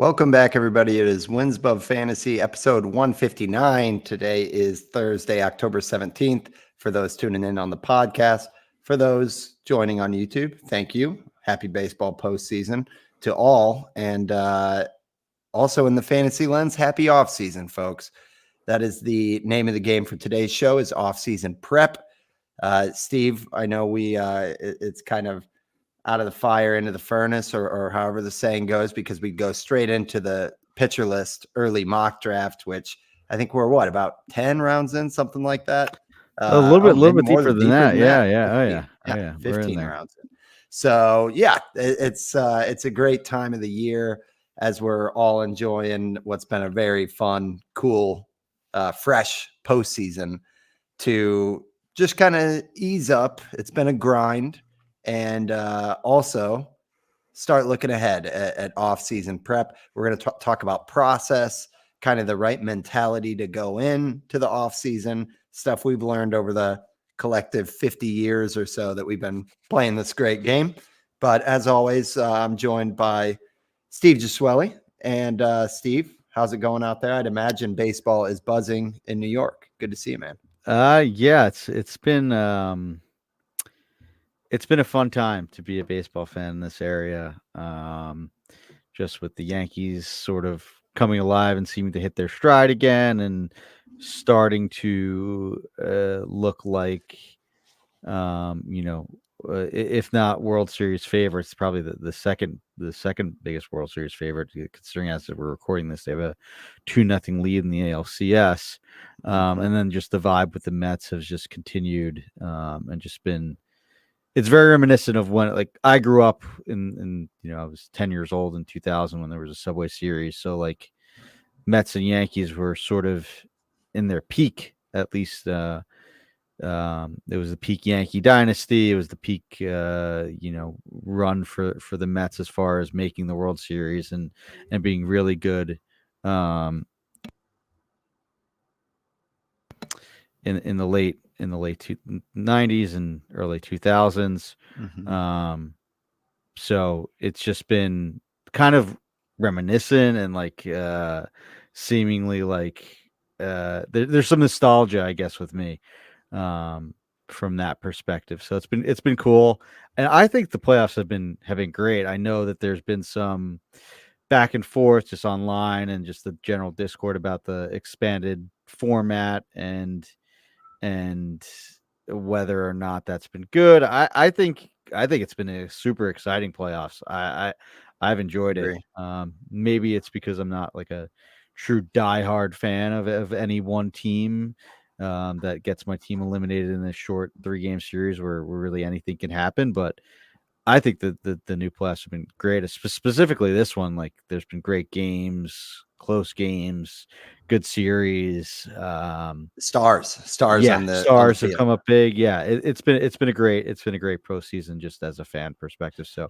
Welcome back, everybody. It is Wins Above Fantasy, episode 159. Today is Thursday, October 17th. For those tuning in on the podcast, for those joining on YouTube, thank you. Happy baseball postseason to all. And also in the fantasy lens, happy offseason, folks. That is the name of the game for today's show is Offseason Prep. Steve, I know it's kind of out of the fire into the furnace or however the saying goes, because we go straight into the pitcher list early mock draft, which I think we're about 10 rounds in, something like that. A little bit More deeper than that. Yeah. 15 We're in there. rounds in. So yeah, it's a great time of the year as we're all enjoying what's been a very fun, cool, fresh postseason to just kind of ease up. It's been a grind. And also start looking ahead at off-season prep. We're going to talk about process, kind of the right mentality to go in to the off-season, stuff we've learned over the collective 50 years or so that we've been playing this great game. But as always, I'm joined by Steve Gisueli. And Steve, how's it going out there? I'd imagine baseball is buzzing in New York. Good to see you, man. Yeah, it's been a fun time to be a baseball fan in this area. Just with the Yankees sort of coming alive and seeming to hit their stride again and starting to look like, if not World Series favorites, probably the second biggest World Series favorite, considering as we're recording this, they have a 2-0 lead in the ALCS. And then just the vibe with the Mets has just continued and just been. It's very reminiscent of when, like, I grew up in I was 10 years old in 2000 when there was a Subway Series. So, like, Mets and Yankees were sort of in their peak, at least. It was the peak Yankee dynasty. It was the peak, run for the Mets as far as making the World Series and being really good. In the late 90s and early 2000s. Mm-hmm. So it's just been kind of reminiscent and like seemingly like there's some nostalgia, I guess, with me from that perspective. So it's been cool. And I think the playoffs have been great. I know that there's been some back and forth just online and just the general discord about the expanded format and whether or not that's been good. I think it's been a super exciting playoffs. I've enjoyed it. Maybe it's because I'm not like a true diehard fan of any one team that gets my team eliminated in a short 3-game series where really anything can happen. But I think that the new playoffs have been great, specifically this one. Like, there's been great games, close games, good series. Stars on the stars have field. come up big. Yeah, it's been a great pro season just as a fan perspective. So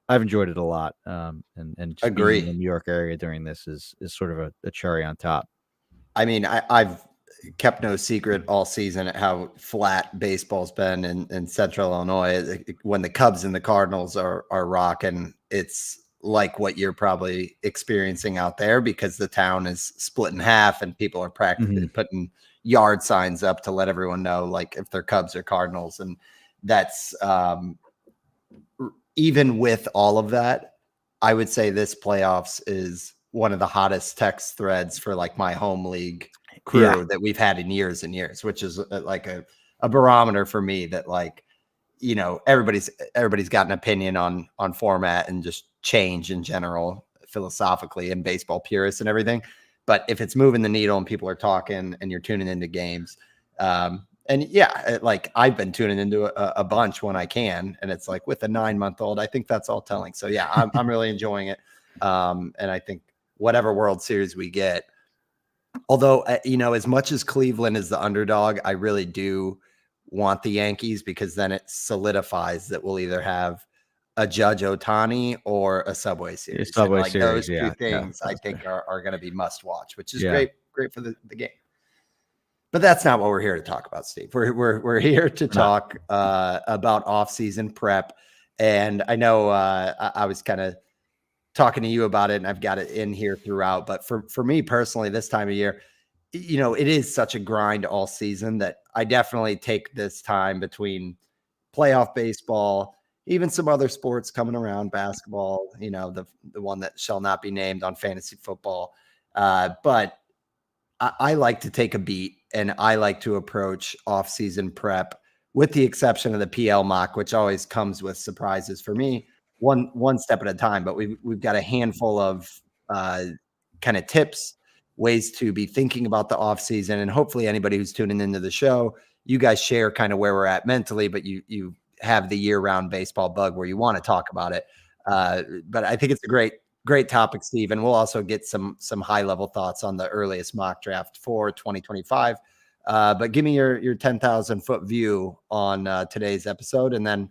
I've enjoyed it a lot. And just Agree. being in the New York area during this is sort of a cherry on top. I mean, I've kept no secret all season at how flat baseball's been in Central Illinois. When the Cubs and the Cardinals are rocking, it's like what you're probably experiencing out there, because the town is split in half and people are practically putting yard signs up to let everyone know, like, if they're Cubs or Cardinals. And that's even with all of that, I would say this playoffs is one of the hottest text threads for like my home league crew that we've had in years and years, which is like a barometer for me that, like, everybody's got an opinion on format and just change in general, philosophically, and baseball purists and everything. But if it's moving the needle and people are talking and you're tuning into games, and yeah, like, I've been tuning into a bunch when I can, and it's like with a 9-month-old, I think that's all telling. So yeah, I'm really enjoying it. And I think whatever World Series we get, although, as much as Cleveland is the underdog, I really do want the Yankees, because then it solidifies that we'll either have a Judge Ohtani or a Subway Series. Series, those two things I think are going to be must watch, which is great for the game. But that's not what we're here to talk about, Steve. We're here to talk about off-season prep. And I know I was kind of talking to you about it, and I've got it in here throughout. But for me personally, this time of year, it is such a grind all season that I definitely take this time between playoff baseball, even some other sports coming around, basketball, the one that shall not be named on fantasy football. But I like to take a beat, and I like to approach off-season prep, with the exception of the PL mock, which always comes with surprises for me, one step at a time. But we've got a handful of kind of tips, ways to be thinking about the off-season, and hopefully anybody who's tuning into the show, you guys share kind of where we're at mentally, but you have the year-round baseball bug where you want to talk about it. But I think it's a great topic, Steve, and we'll also get some high level thoughts on the earliest mock draft for 2025. But give me your 10,000 foot view on today's episode, and then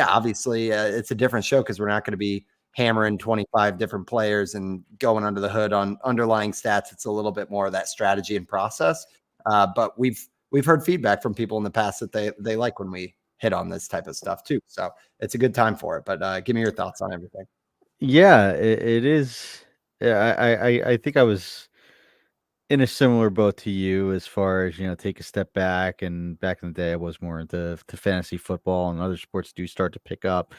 obviously it's a different show because we're not going to be hammering 25 different players and going under the hood on underlying stats. It's a little bit more of that strategy and process. But we've heard feedback from people in the past that they like when we hit on this type of stuff too. So it's a good time for it. But give me your thoughts on everything. Yeah, it is. Yeah, I think I was in a similar boat to you as far as, take a step back. And back in the day, I was more into fantasy football, and other sports do start to pick up.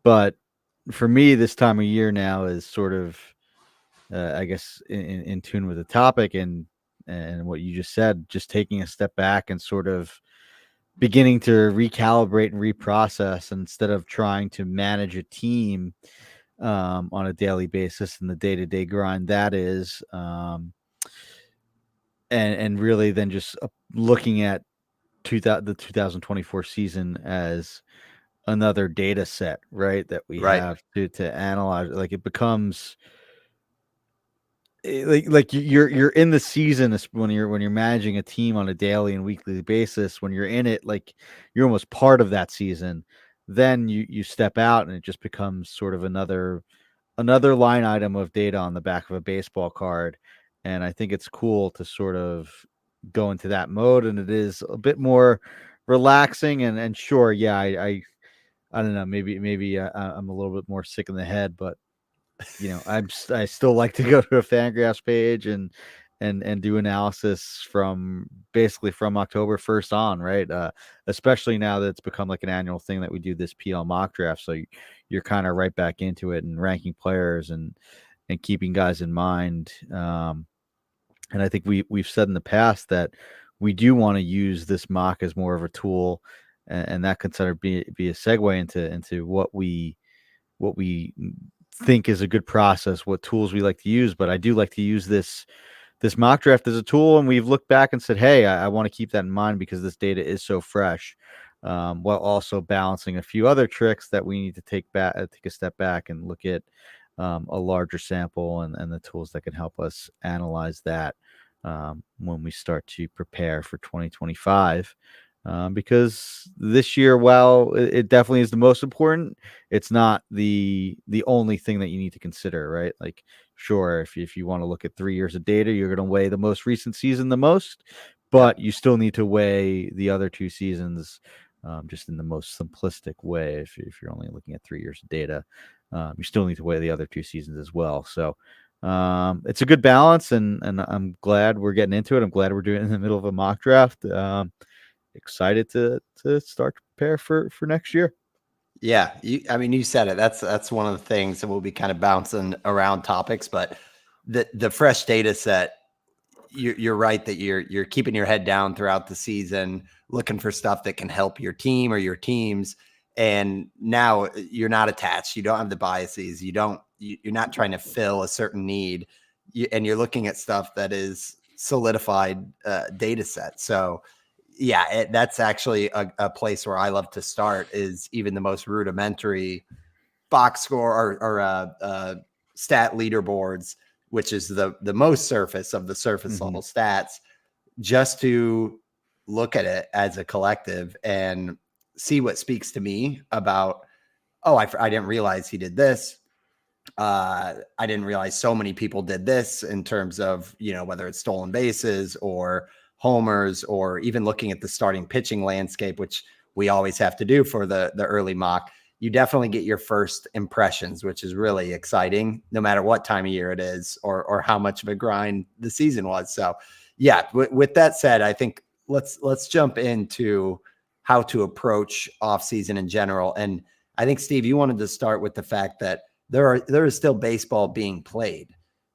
But for me, this time of year now is sort of, I guess, in tune with the topic and what you just said, just taking a step back and sort of beginning to recalibrate and reprocess instead of trying to manage a team on a daily basis and the day-to-day grind that is, and really then just looking at the 2024 season as another data set, right? That we Right. have to analyze. Like it becomes like you're in the season when you're managing a team on a daily and weekly basis. When you're in it, like you're almost part of that season. Then you step out and it just becomes sort of another line item of data on the back of a baseball card. And I think it's cool to sort of go into that mode, and it is a bit more relaxing and sure. Yeah. I don't know. Maybe I'm a little bit more sick in the head, but I still like to go to a Fangraphs page and do analysis from basically from October 1st on, right? Especially now that it's become like an annual thing that we do this PL mock draft. So you're kind of right back into it and ranking players and keeping guys in mind. And I think we've said in the past that we do want to use this mock as more of a tool, and that can sort of be a segue into what we think is a good process, what tools we like to use. But I do like to use this mock draft as a tool, and we've looked back and said, hey, I want to keep that in mind because this data is so fresh, while also balancing a few other tricks that we need to take a step back and look at a larger sample and the tools that can help us analyze that when we start to prepare for 2025. Because this year, while it definitely is the most important, it's not the only thing that you need to consider, right? Like, sure, if you want to look at 3 years of data, you're going to weigh the most recent season the most, but you still need to weigh the other 2 seasons just in the most simplistic way. If you're only looking at 3 years of data, you still need to weigh the other 2 seasons as well. So it's a good balance, and I'm glad we're getting into it. I'm glad we're doing it in the middle of a mock draft. Excited to start to prepare for next year. Yeah, you said it. That's one of the things, and we'll be kind of bouncing around topics, but the fresh data set. You're right that you're keeping your head down throughout the season, looking for stuff that can help your team or your teams. And now you're not attached. You don't have the biases. You're not trying to fill a certain need, and you're looking at stuff that is solidified data set. So that's actually a place where I love to start, is even the most rudimentary box score or stat leaderboards, which is the most surface of the surface level stats, just to look at it as a collective and see what speaks to me about, I didn't realize he did this. I didn't realize so many people did this in terms of, whether it's stolen bases or homers, or even looking at the starting pitching landscape, which we always have to do for the early mock. you definitely get your first impressions, which is really exciting, no matter what time of year it is or how much of a grind the season was. So, yeah. With that said, I think let's jump into how to approach off season in general. And I think Steve, you wanted to start with the fact that there is still baseball being played.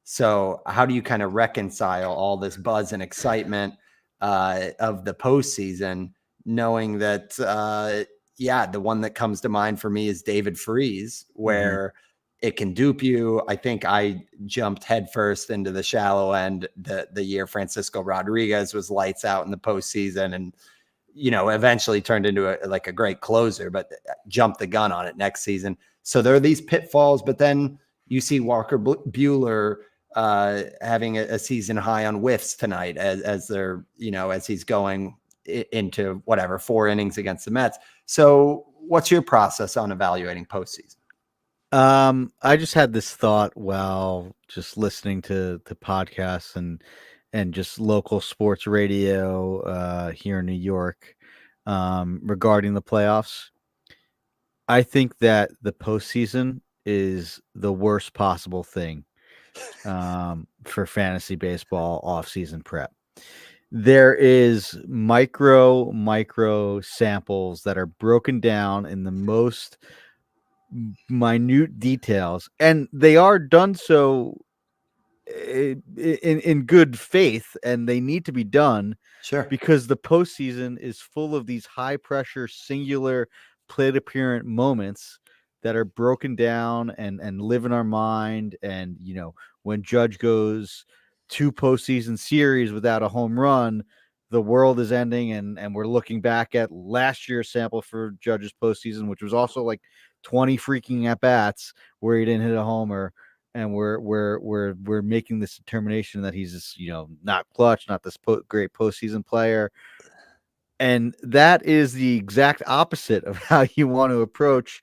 So, how do you kind of reconcile all this buzz and excitement of the postseason, knowing that yeah, the one that comes to mind for me is David Freese, where it can dupe you. I think I jumped headfirst into the shallow end the year Francisco Rodriguez was lights out in the postseason, and eventually turned into a great closer, but jumped the gun on it next season. So there are these pitfalls, but then you see Walker Buehler having a season high on whiffs tonight as they're, as he's going into whatever 4 innings against the Mets. So what's your process on evaluating postseason? I just had this thought while just listening to podcasts and just local sports radio here in New York regarding the playoffs. I think that the postseason is the worst possible thing for fantasy baseball off-season prep. There is micro samples that are broken down in the most minute details, and they are done so in good faith, and they need to be done because the postseason is full of these high pressure singular plate apparent moments that are broken down and live in our mind. And when Judge goes 2 postseason series without a home run, the world is ending, and we're looking back at last year's sample for Judge's postseason, which was also like 20 freaking at bats where he didn't hit a homer, and we're making this determination that he's just, not clutch, not this great postseason player. And that is the exact opposite of how you want to approach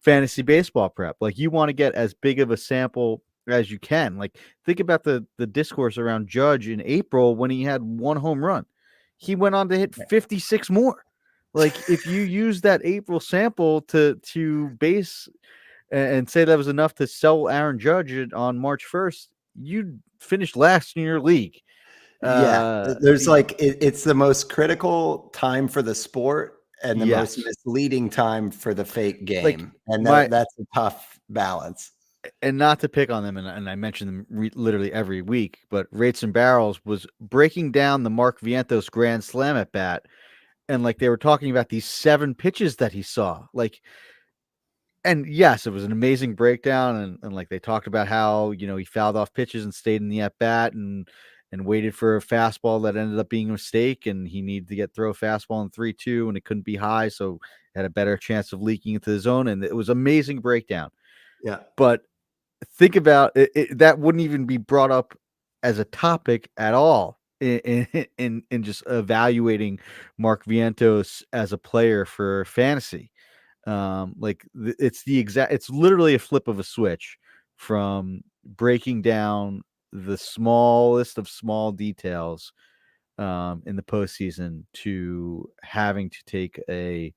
fantasy baseball prep. Like, you want to get as big of a sample as you can. Like, think about the discourse around Judge in April when he had 1 home run. He went on to hit 56 more. Like, if you use that April sample to base and say that was enough to sell Aaron Judge on March 1st, you'd finish last in your league. There's it's the most critical time for the sport and the most misleading time for the fake game. And that's a tough balance. And not to pick on them, and I mention them literally every week, but Rates and Barrels was breaking down the Mark Vientos Grand Slam at bat, and they were talking about these 7 pitches that he saw. And yes, it was an amazing breakdown, and they talked about how he fouled off pitches and stayed in the at bat and waited for a fastball that ended up being a mistake, and he needed to throw a fastball in 3-2, and it couldn't be high, so had a better chance of leaking into the zone. And it was amazing breakdown. Yeah, but think about it, that wouldn't even be brought up as a topic at all in just evaluating Mark Vientos as a player for fantasy. It's literally a flip of a switch from breaking down the smallest of small details in the postseason to having to take a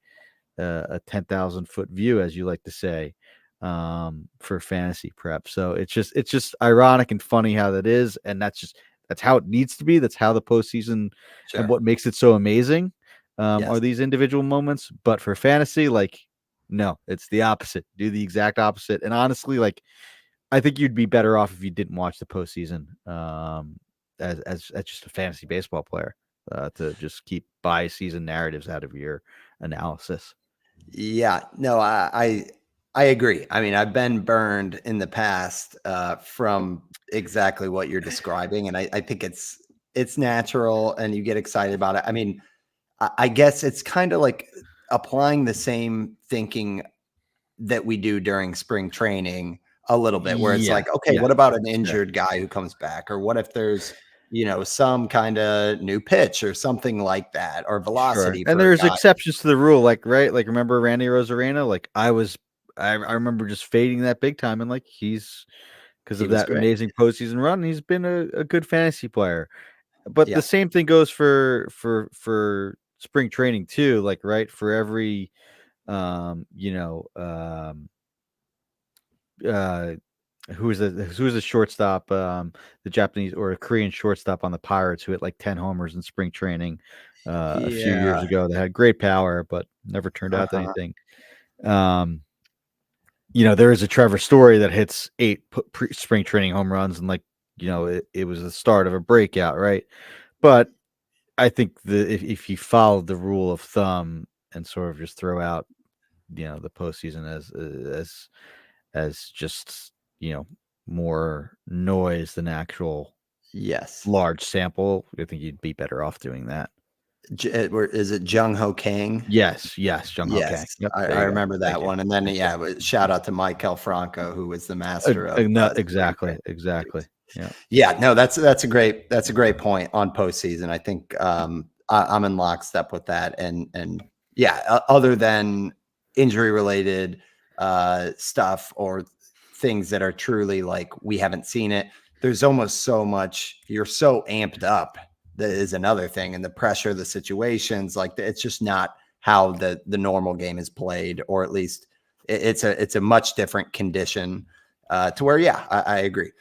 10,000 foot view, as you like to say, for fantasy prep. So it's just ironic and funny how that is, and that's how it needs to be. That's how the postseason and what makes it so amazing are these individual moments. But for fantasy, no, it's the opposite. Do the exact opposite. And honestly, I think you'd be better off if you didn't watch the postseason as just a fantasy baseball player to just keep by-season narratives out of your analysis. Yeah, no, I agree. I mean, I've been burned in the past from exactly what you're describing, and I think it's natural, and you get excited about it. I mean, I guess it's kind of like applying the same thinking that we do during spring training a little bit, where it's okay, what about an injured guy who comes back? Or what if there's, some kind of new pitch or something like that, or velocity. And there's exceptions to the rule, right? Remember Randy Rosarena? I remember just fading that big time, and he's because of that amazing postseason run, he's been a good fantasy player. But the same thing goes for spring training too. Right, for every You know, who was the shortstop, the Japanese or a Korean shortstop on the Pirates who hit like 10 homers in spring training a few years Yeah. ago that had great power, but never turned out to Uh-huh. anything. You know, there is a Trevor Story that hits 8 spring training home runs, and like, you know, it was the start of a breakout, right? But I think if you follow the rule of thumb and sort of just throw out, you know, the postseason as just, you know, more noise than actual Yes. large sample, I think you'd be better off doing that. Is it Jung Ho Kang? Yes, Jung Ho Kang. Yes, Yep, there I you go. remember Thank that you. one, and then, Thank you. shout out to Michael Franco, who was the master of, No, spring training. exactly. Yeah. Yeah, no, that's a great point on postseason. I think, I'm in lockstep with that, and yeah, other than injury related, stuff or things that are truly like we haven't seen it, there's almost so much you're so amped up. That is another thing, and the pressure, the situations, like it's just not how the normal game is played, or at least it's a much different condition, to where, yeah, I agree.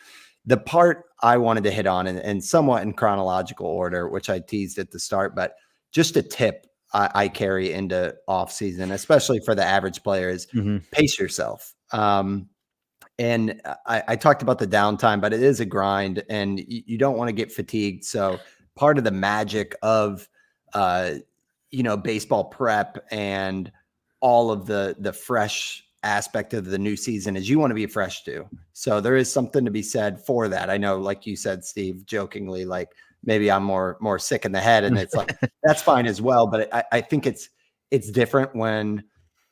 The part I wanted to hit on, and somewhat in chronological order, which I teased at the start, but just a tip I carry into off season, especially for the average players, Mhm. pace yourself. And I talked about the downtime, but it is a grind, and you don't want to get fatigued. So part of the magic of, uh, baseball prep and all of the fresh aspect of the new season is you want to be fresh too. So there is something to be said for that. I know, like you said, Steve, jokingly, like maybe I'm more sick in the head, and it's like that's fine as well. But I think it's different when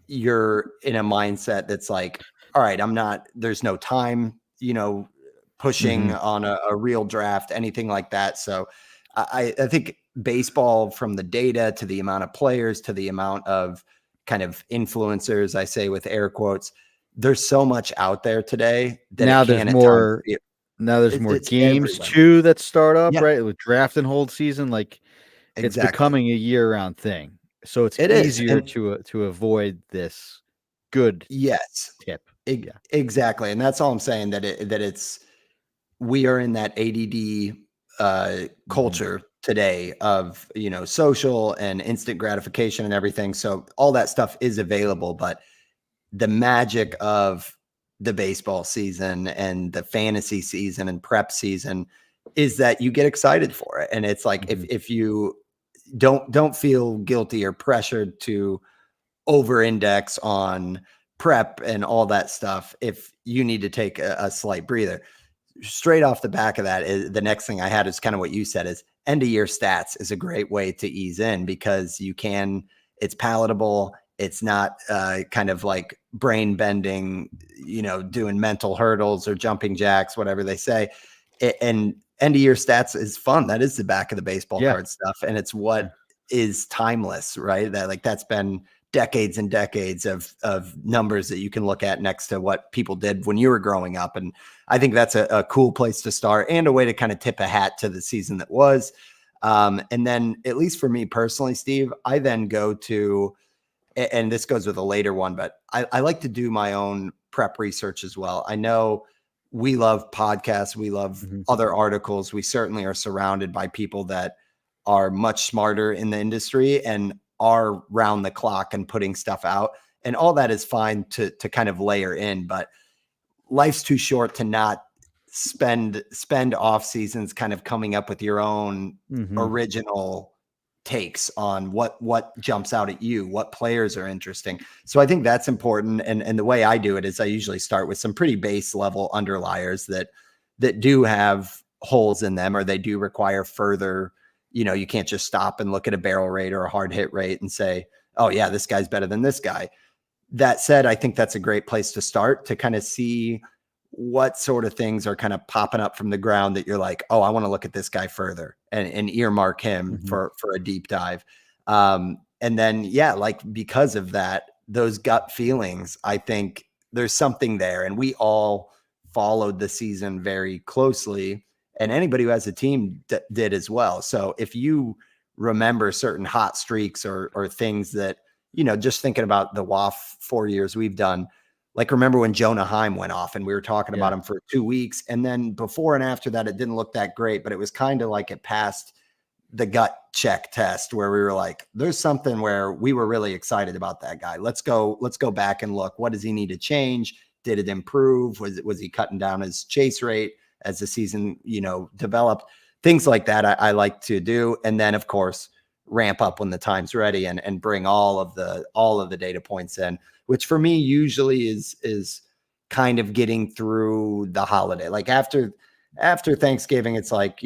you're in a mindset that's like, all right, there's no time, pushing Mhm. on a real draft, anything like that. So I think baseball, from the data to the amount of players to the amount of kind of influencers, I say with air quotes, there's so much out there today that it Now there's can at times more be, now there's more it's games everywhere. too that start up, Yeah, right? With draft and hold season, like it's exactly. becoming a year-round thing. So it's It is. easier And to avoid this good yes, tip. Yeah. exactly. And that's all I'm saying, that we are in that ADD Mhm. culture today of, social and instant gratification and everything. So all that stuff is available, but the magic of the baseball season and the fantasy season and prep season is that you get excited for it. And it's like, if Mhm. if you don't feel guilty or pressured to over index on prep and all that stuff, if you need to take a slight breather, straight off the back of that, is the next thing I had is kind of what you said, is end of year stats is a great way to ease in, because it's palatable. It's not kind of like brain bending, doing mental hurdles or jumping jacks, whatever they say. And end of year stats is fun. That is the back of the baseball Yeah. card stuff. And it's Yeah. what is timeless, right? That's been decades and decades of numbers that you can look at next to what people did when you were growing up. And I think that's a cool place to start, and a way to kind of tip a hat to the season that was. And then, at least for me personally, Steve, I then go to, and this goes with a later one, but I like to do my own prep research as well. I know we love podcasts, we love Mhm. other articles. We certainly are surrounded by people that are much smarter in the industry and are round the clock and putting stuff out. And all that is fine to kind of layer in, but life's too short to not spend off seasons kind of coming up with your own Mhm. original takes on what jumps out at you, what players are interesting. So I think that's important. And the way I do it is I usually start with some pretty base level underliers that do have holes in them, or they do require further, you can't just stop and look at a barrel rate or a hard hit rate and say, oh yeah, this guy's better than this guy. That said, I think that's a great place to start, to kind of see what sort of things are kind of popping up from the ground that you're like, oh, I want to look at this guy further, and earmark him Mhm. for a deep dive. And then, yeah, like, because of that, those gut feelings, I think there's something there. And we all followed the season very closely, and anybody who has a team did as well. So if you remember certain hot streaks or things that just thinking about the WAF 4 years we've done, like, remember when Jonah Heim went off and we were talking about him for 2 weeks, and then before and after that, it didn't look that great, but it was kind of like it passed the gut check test where we were like, there's something where we were really excited about that guy. Let's go back and look. What does he need to change? Did it improve? Was he cutting down his chase rate as the season, developed? Things like that I like to do. And then of course, ramp up when the time's ready and bring all of the data points in, which for me usually is kind of getting through the holiday. Like after Thanksgiving, it's like,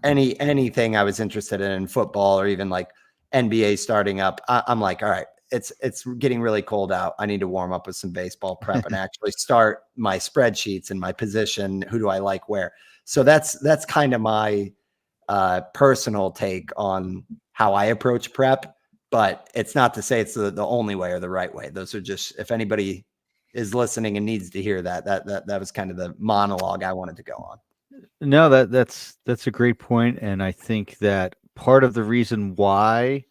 anything I was interested in football or even like NBA starting up, I'm like, all right, it's getting really cold out. I need to warm up with some baseball prep and actually start my spreadsheets and my position. Who do I like where? So that's kind of my personal take on how I approach prep, but it's not to say it's the only way or the right way. Those are just, if anybody is listening and needs to hear that was kind of the monologue I wanted to go on. No, that's a great point, and I think that part of the reason why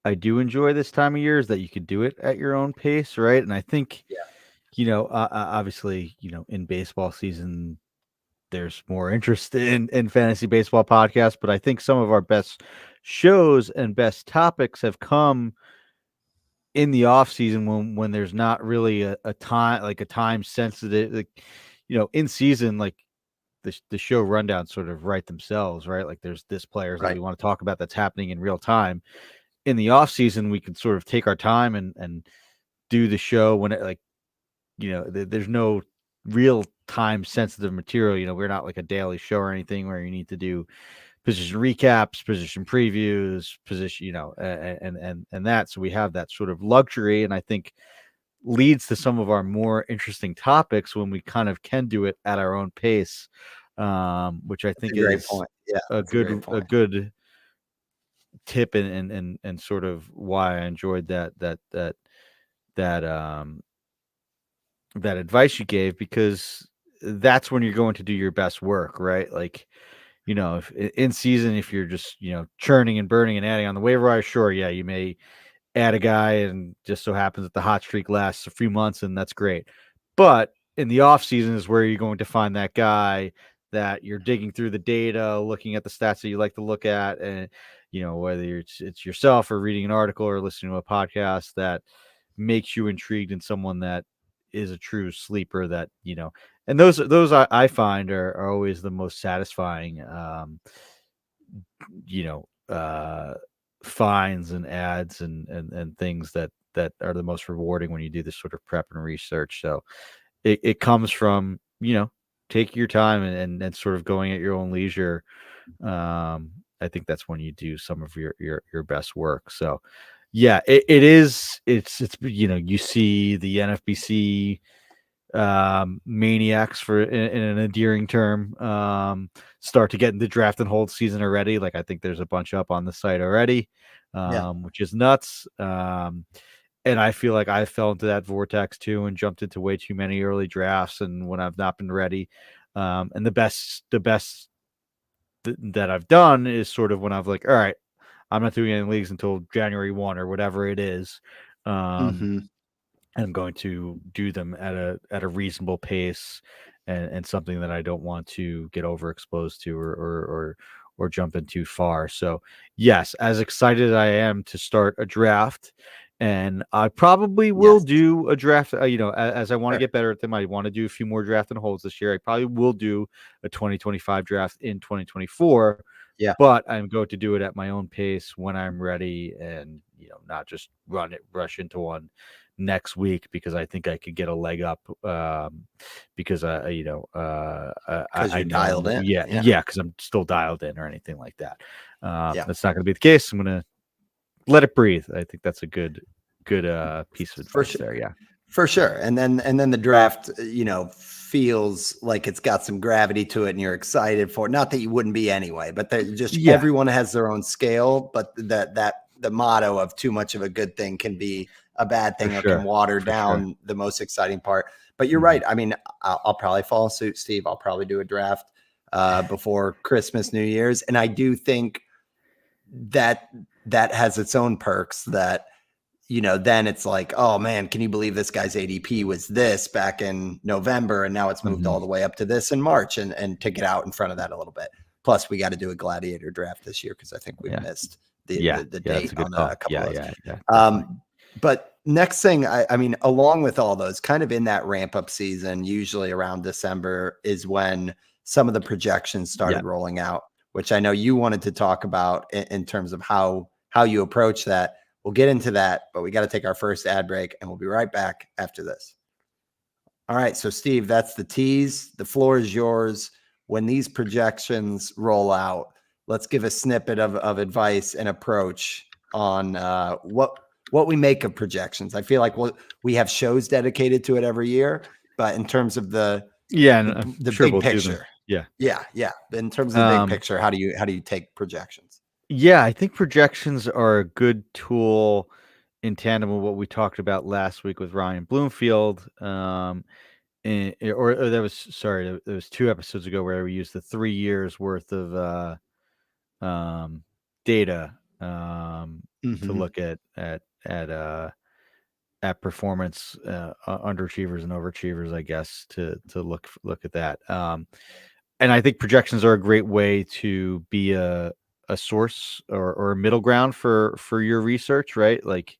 I do enjoy this time of year is that you can do it at your own pace, right? And I think, obviously, in baseball season, there's more interest in fantasy baseball podcasts, but I think some of our best shows and best topics have come in the off season when there's not really a time sensitive, like, in season, like the show rundowns sort of write themselves, right? Like there's this players that we want to talk about that's happening in real time. In the off season, we can sort of take our time and do the show when it, like, there's no real time sensitive material. We're not like a daily show or anything where you need to do position recaps, position previews, position, and that. So we have that sort of luxury, and I think leads to some of our more interesting topics when we kind of can do it at our own pace, which I think is a good tip and sort of why I enjoyed that advice you gave, because that's when you're going to do your best work, right? Like, if in season, if you're just, churning and burning and adding on the waiver wire, sure, yeah, you may add a guy and just so happens that the hot streak lasts a few months and that's great. But in the off season is where you're going to find that guy that you're digging through the data, looking at the stats that you like to look at, and whether it's yourself or reading an article or listening to a podcast that makes you intrigued in someone that is a true sleeper, that and those I find are always the most satisfying finds and ads and things that are the most rewarding when you do this sort of prep and research. So it comes from taking your time and sort of going at your own leisure. I think that's when you do some of your best work. So yeah, it's you see the NFBC maniacs, for in an endearing term, start to get into draft and hold season already. Like I think there's a bunch up on the site already, which is nuts. And I feel like I fell into that vortex too and jumped into way too many early drafts, and when I've not been ready. And the best that I've done is sort of when I've like, all right, I'm not doing any leagues until January 1 or whatever it is. I'm going to do them at a reasonable pace and something that I don't want to get overexposed to or jump in too far. So yes, as excited as I am to start a draft, and I probably will do a draft, as I want to get better at them. I want to do a few more draft and holds this year. I probably will do a 2025 draft in 2024. Yeah. But I'm going to do it at my own pace when I'm ready, and not just rush into one next week because I think I could get a leg up because I dialed in. Yeah, because I'm still dialed in or anything like that. That's not going to be the case. I'm going to let it breathe. I think that's a good piece of advice there. Yeah, for sure. And then the draft, feels like it's got some gravity to it and you're excited for it. Not that you wouldn't be anyway, but everyone has their own scale, but that the motto of too much of a good thing can be a bad thing, or can water down the most exciting part. But you're right. I mean, I'll probably follow suit, Steve. I'll probably do a draft before Christmas, New Year's. And I do think that has its own perks, that then it's like, oh man, can you believe this guy's ADP was this back in November, and now it's moved all the way up to this in March, and to get out in front of that a little bit. Plus, we got to do a gladiator draft this year because I think we've missed the date on a couple of those. But next thing, I mean, along with all those, kind of in that ramp up season, usually around December is when some of the projections started rolling out, which I know you wanted to talk about in terms of how you approach that. We'll get into that, but we got to take our first ad break, and we'll be right back after this. All right. So, Steve, that's the tease. The floor is yours. When these projections roll out, let's give a snippet of advice and approach on what we make of projections. I feel like we have shows dedicated to it every year, but in terms of the big picture, yeah. In terms of the big picture, how do you take projections? Yeah, I think projections are a good tool in tandem with what we talked about last week with Ryan Bloomfield. There was 2 episodes ago where we used the 3 years worth of data to look at performance, underachievers and overachievers, I guess, to look at that. And I think projections are a great way to be a source or a middle ground for your research, right? Like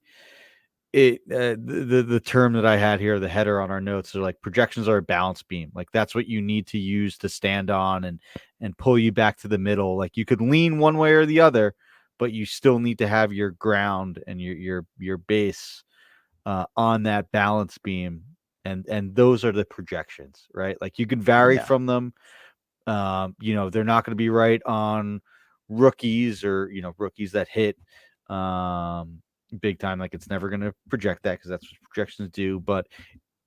the term that I had here, the header on our notes, are like projections are a balance beam. Like that's what you need to use to stand on and pull you back to the middle. Like you could lean one way or the other, but you still need to have your ground and your base on that balance beam. And those are the projections, right? Like you can vary from them. They're not going to be right on rookies or, rookies that hit big time. Like it's never going to project that because that's what projections do, but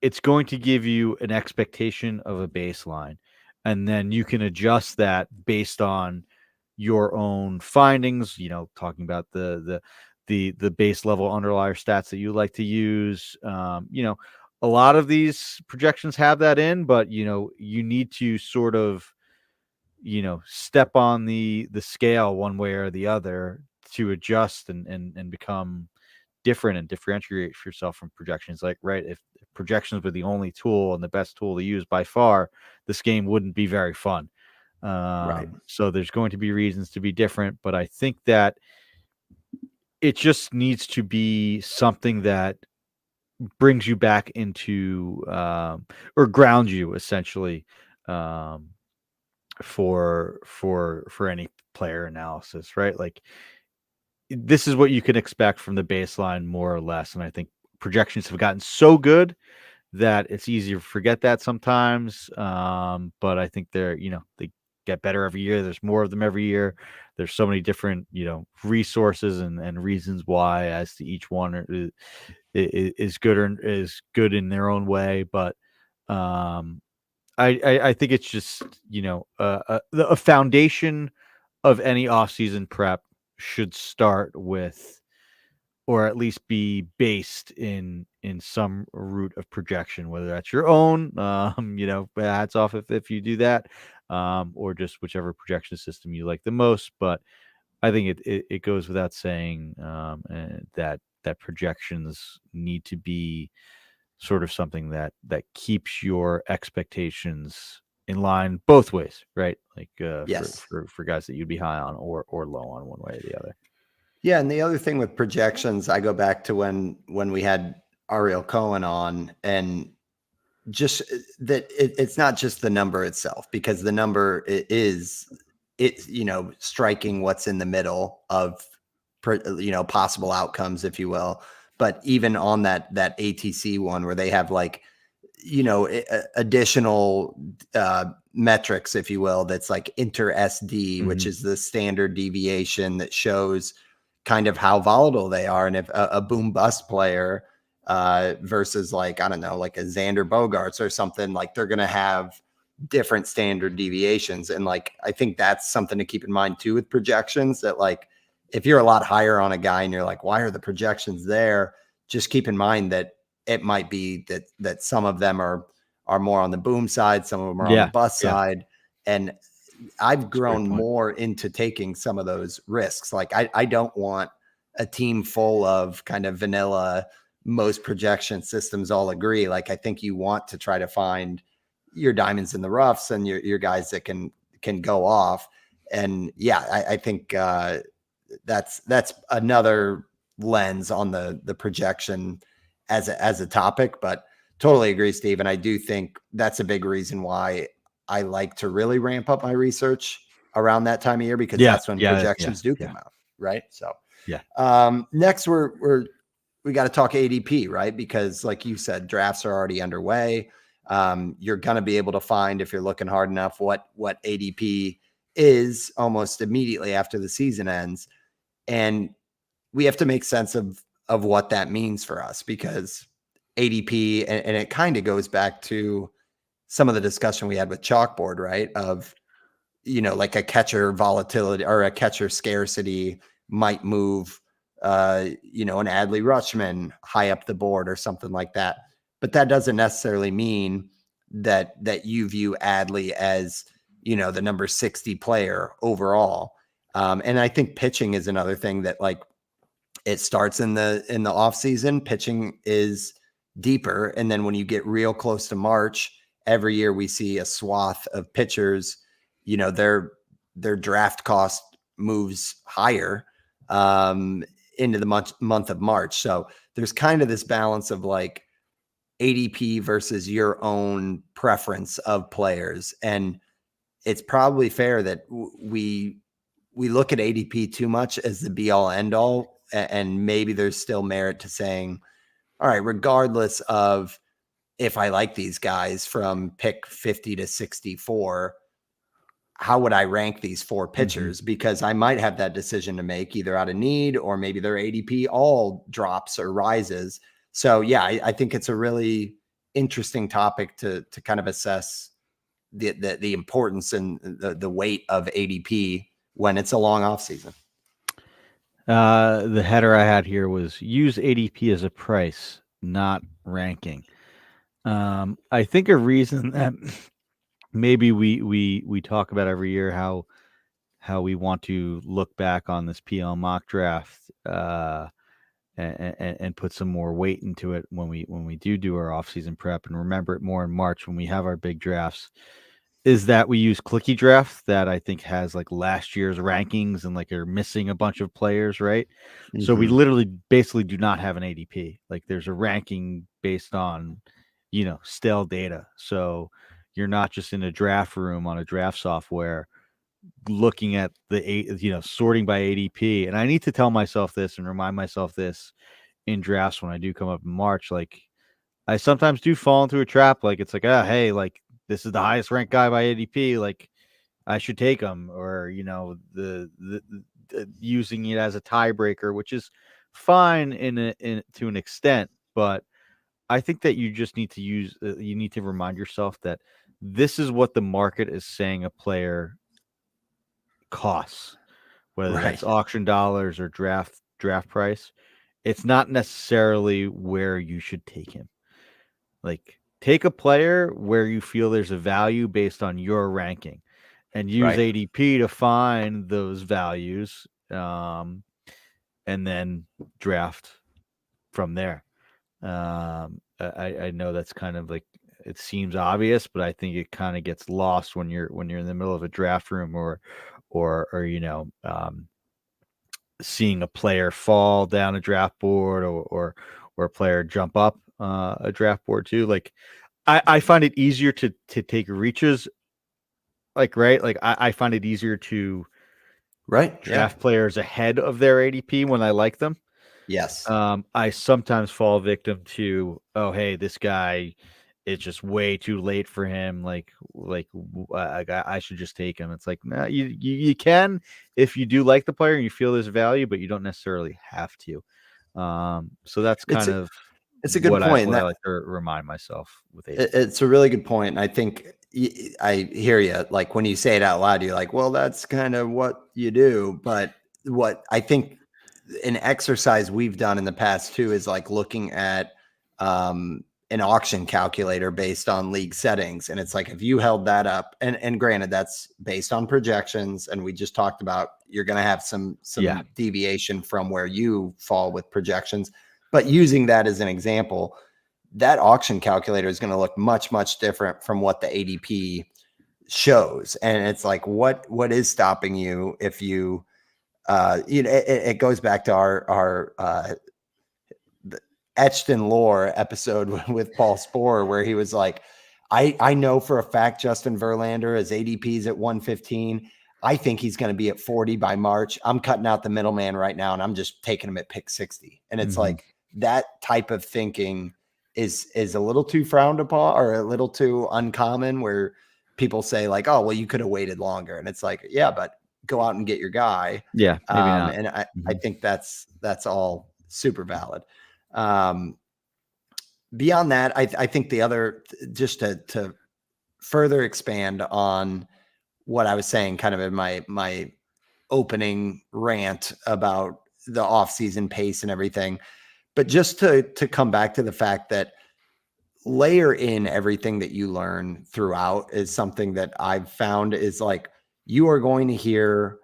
it's going to give you an expectation of a baseline. And then you can adjust that based on your own findings, talking about the base level underlier stats that you like to use. A lot of these projections have that in, but you need to sort of step on the scale one way or the other to adjust and become different and differentiate yourself from projections. Like, right, if projections were the only tool and the best tool to use by far, this game wouldn't be very fun. So there's going to be reasons to be different, but I think that it just needs to be something that brings you back into or grounds you essentially for any player analysis, right? Like this is what you can expect from the baseline more or less. And I think projections have gotten so good that it's easy to forget that sometimes. But I think they get better every year. There's more of them every year. There's so many different, resources and reasons why as to each one is good or is good in their own way. But I think it's just, a foundation of any off-season prep should start with, or at least be based in some route of projection, whether that's your own, hats off if you do that, or just whichever projection system you like the most. But I think it goes without saying that projections need to be sort of something that keeps your expectations in line both ways, right? Like for guys that you'd be high on or low on one way or the other. Yeah, and the other thing with projections, I go back to when we had Ariel Cohen on, and just that it's not just the number itself, because the number is striking what's in the middle of possible outcomes, if you will. But even on that ATC one where they have like additional metrics, if you will, that's like inter SD, which is the standard deviation that shows kind of how volatile they are. And if a boom bust player versus like, I don't know, like a Xander Bogaerts or something, like they're going to have different standard deviations. And like, I think that's something to keep in mind too with projections, that like, if you're a lot higher on a guy and you're like, why are the projections there? Just keep in mind that it might be that some of them are more on the boom side, some of them are on the bust side. And I've grown more into taking some of those risks. Like I don't want a team full of kind of vanilla, most projection systems all agree. Like, I think you want to try to find your diamonds in the roughs and your guys that can go off. And yeah, I think that's another lens on the projection as a topic. But totally agree, Steve. And I do think that's a big reason why I like to really ramp up my research around that time of year, because that's when projections do come out, right? So next we got to talk ADP, right? Because like you said, drafts are already underway. You're going to be able to find, if you're looking hard enough, what ADP is almost immediately after the season ends. And we have to make sense of what that means for us, because ADP, and it kind of goes back to some of the discussion we had with Chalkboard, right? Of, like a catcher volatility or a catcher scarcity might move, an Adley Rutschman high up the board or something like that. But that doesn't necessarily mean that you view Adley as, the number 60 player overall. And I think pitching is another thing that, like, it starts in the off season. Pitching is deeper. And then when you get real close to March, every year we see a swath of pitchers, their draft cost moves higher into the month of March. So there's kind of this balance of like ADP versus your own preference of players. And it's probably fair that we look at ADP too much as the be all end all. And maybe there's still merit to saying, all right, regardless of if I like these guys from pick 50 to 64, how would I rank these four pitchers? Mm-hmm. Because I might have that decision to make either out of need, or maybe their ADP all drops or rises. So yeah, I think it's a really interesting topic to kind of assess the importance and the weight of ADP when it's a long off season. The header I had here was use ADP as a price, not ranking. I think a reason that maybe we talk about every year how we want to look back on this PL mock draft and put some more weight into it when we do our off-season prep, and remember it more in March when we have our big drafts, is that we use clicky draft that I think has like last year's rankings and like are missing a bunch of players, right? Mm-hmm. So we literally basically do not have an ADP. Like there's a ranking based on, stale data. So you're not just in a draft room on a draft software looking at sorting by ADP. And I need to tell myself this and remind myself this in drafts when I do come up in March. Like I sometimes do fall into a trap. Like it's like, hey, like this is the highest ranked guy by ADP. Like I should take him, or, the using it as a tiebreaker, which is fine to an extent. But I think that you just need to you need to remind yourself that this is what the market is saying a player costs, whether that's auction dollars or draft price. It's not necessarily where you should take him. Like take a player where you feel there's a value based on your ranking, and use ADP to find those values, and then draft from there. I know that's kind of like, it seems obvious, but I think it kind of gets lost when you're in the middle of a draft room or seeing a player fall down a draft board or a player jump up a draft board too. Like I find it easier to take reaches. Like I find it easier to draft players ahead of their ADP when I like them. Yes. I sometimes fall victim to, oh, hey, this guy, it's just way too late for him. Like I should just take him. It's like, no, you can, if you do like the player and you feel there's value, but you don't necessarily have to. So that's it's a good point. I like to remind myself with ADP. It's a really good point. I think I hear you. Like when you say it out loud, you're like, well, that's kind of what you do. But what I think an exercise we've done in the past too is like looking at an auction calculator based on league settings. And it's like, if you held that up, and granted, that's based on projections. And we just talked about, you're going to have some deviation from where you fall with projections, but using that as an example, that auction calculator is going to look much, much different from what the ADP shows. And it's like, what is stopping you if you, it goes back to our Etched in Lore episode with Paul Sporer, where he was like, I know for a fact Justin Verlander, his ADP is at 115. I think he's going to be at 40 by March. I'm cutting out the middleman right now, and I'm just taking him at pick 60. And it's like, that type of thinking is a little too frowned upon, or a little too uncommon, where people say like, oh, well, you could have waited longer. And it's like, yeah, but go out and get your guy. Yeah, maybe not. And I think that's all super valid. Beyond that, I think the other, just to further expand on what I was saying kind of in my opening rant about the offseason pace and everything, but just to come back to the fact that layer in everything that you learn throughout is something that I've found is like, you are going to hear,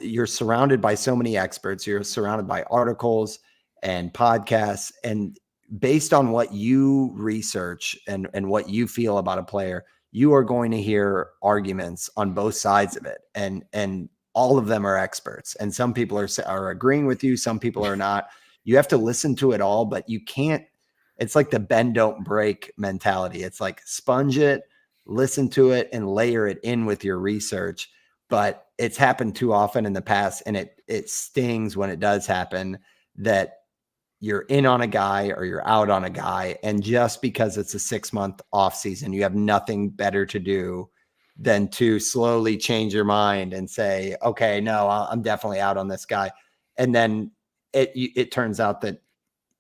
you're surrounded by so many experts, you're surrounded by articles and podcasts, and based on what you research and what you feel about a player, you are going to hear arguments on both sides of it. And all of them are experts. And some people are agreeing with you. Some people are not. You have to listen to it all, but you can't, it's like the bend, don't break mentality. It's like, sponge it, listen to it, and layer it in with your research. But it's happened too often in the past, and it stings when it does happen, that you're in on a guy or you're out on a guy. And just because it's a 6-month off season, you have nothing better to do than to slowly change your mind and say, okay, no, I'm definitely out on this guy. And then it turns out that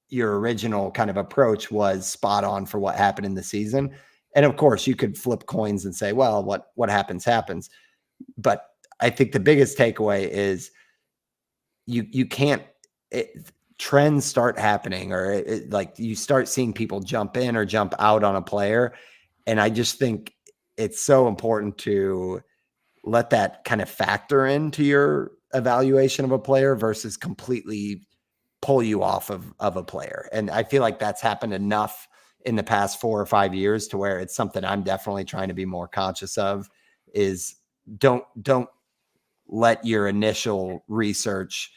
your original kind of approach was spot on for what happened in the season. And of course you could flip coins and say, well, what happens. But I think the biggest takeaway is you can't, trends start happening, or like you start seeing people jump in or jump out on a player. And I just think it's so important to let that kind of factor into your evaluation of a player versus completely pull you off of a player. And I feel like that's happened enough in the past 4 or 5 years to where it's something I'm definitely trying to be more conscious of, is don't let your initial research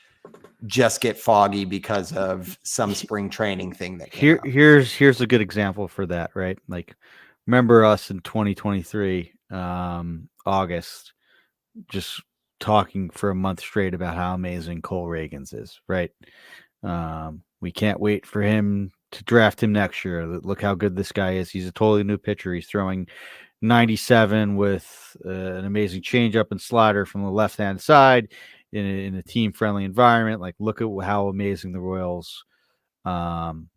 just get foggy because of some spring training thing that came out. Here's a good example for that, right? Like, remember us in 2023, August, just talking for a month straight about how amazing Cole Reagans is, right? We can't wait for him to draft him next year. Look how good this guy is. He's a totally new pitcher. He's throwing 97 with an amazing changeup and slider from the left-hand side in a team-friendly environment. Like, look at how amazing the Royals turned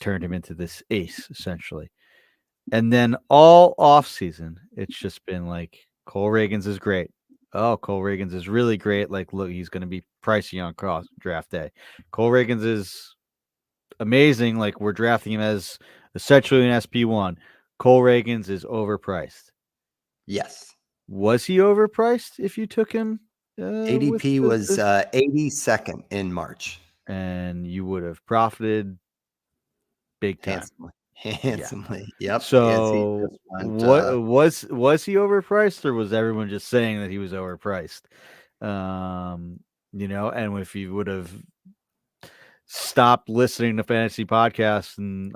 him into this ace, essentially. And then all offseason, it's just been like, Cole Reagans is great. Oh, Cole Reagans is really great. Like, look, he's going to be pricey on draft day. Cole Reagans is amazing. Like, we're drafting him as essentially an SP1. Cole Reagans is overpriced. Yes. Was he overpriced if you took him? ADP was 82nd in March. And you would have profited big time. Handsomely. Yep. So what was he overpriced, or was everyone just saying that he was overpriced? And if you would have stopped listening to fantasy podcasts and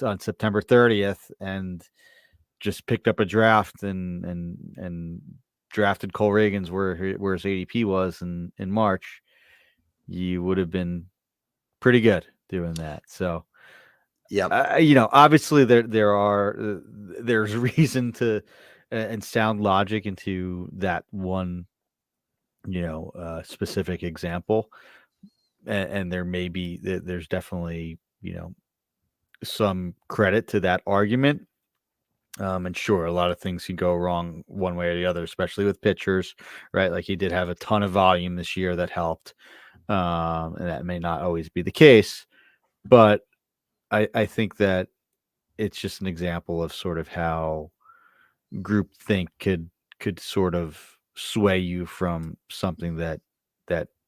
on September 30th and just picked up a draft and drafted Cole Reagans where his ADP was in March, you would have been pretty good doing that. So, yeah, obviously there's reason to and sound logic into that one, specific example, and there's definitely some credit to that argument. And sure, a lot of things can go wrong one way or the other, especially with pitchers, right? Like, he did have a ton of volume this year that helped. And that may not always be the case, but I think that it's just an example of sort of how groupthink could sort of sway you from something that